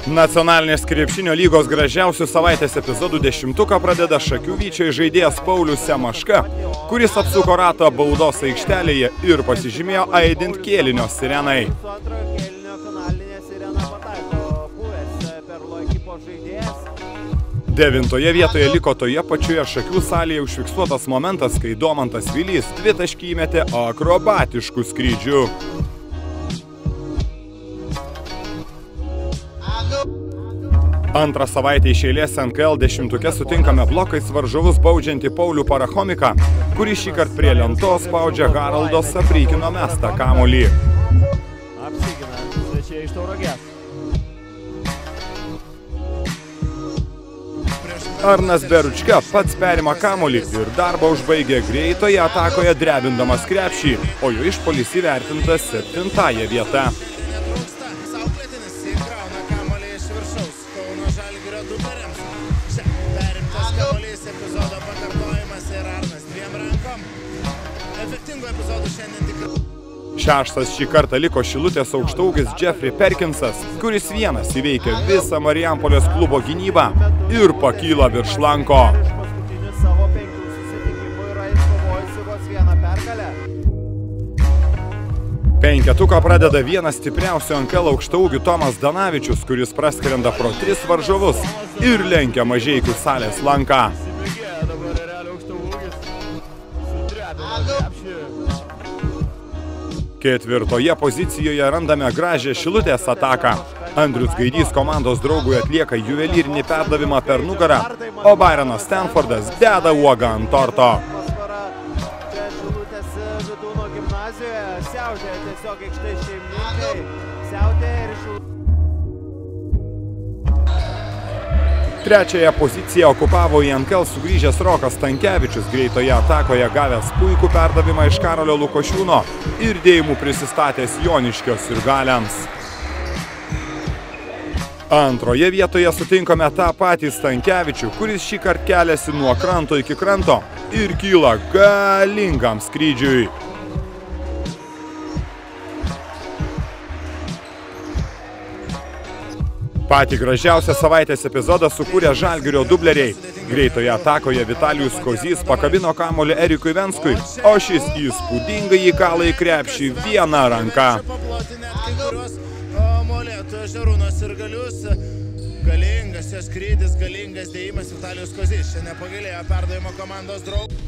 Nacionalinės krepšinio lygos gražiausių savaitės epizodų 10-uką pradeda Šakių Vyčio žaidėjas Paulius Semaška, kuris apsuko ratą baudos aikštelėje ir pasižymėjo aidint kėlinio sirenai. Devintoje vietoje liko toje pačioje Šakių salėje užfiksuotas momentas, kai Domantas Vilys dvitaškį įmetė akrobatiškų skrydžių. Antrą savaitę iš eilės NKL 10-uke sutinkame blokais varžovus baudžiantį Paulių Parachomiką, kuris šįkart prie lentos spaudžia Haraldo Saprykino mestą kamuolį. Apsigina svečiai iš Tauragės. Arnas Beručka pats perima kamuolį ir darbą užbaigė greitoje atakoje drebindamas krepšį, o jo išpuolis įvertintas 7-ąją vietą. Šeštas šį kartą liko Šilutės aukštaūgis Jeffrey Perkinsas, kuris vienas įveikė visą Marijampolės klubo gynybą ir pakyla virš lanko. Penketuką pradeda vienas stipriausių NKL aukštaūgių Tomas Danavičius, kuris praskrenda pro 3 varžovus ir lenkia Mažeikių salės lanką. Ketvirtoje pozicijoje randame gražią Šilutės ataką. Andrius Gaidys komandos draugui atlieka juvelyrinį perdavimą per nugarą, o Byronas Stanfordas deda uogą ant torto. Trečiąją poziciją okupavo į NKL sugrįžęs Rokas Stankevičius, greitoje atakoje gavęs puikų perdavimą iš Karolio Lukošiūno ir dėjimų prisistatęs Joniškio sirgaliams. Antroje vietoje sutinkame tą patį Stankevičių, kuris šįkart keliasi nuo kranto iki kranto ir kyla galingam skrydžiui. Patį gražiausią savaitės epizodą sukūrė Žalgirio dubleriai. Greitoje atakoje Vitalijus Kozys pakabino kamuolį Erikui Venskui, o šis įspūdingai įkala į krepšį viena ranka. Galingas jos skrydis, galingas dėjimas Vitalijus Kozys. Čia nepagailėjo perdavimo komandos draugų.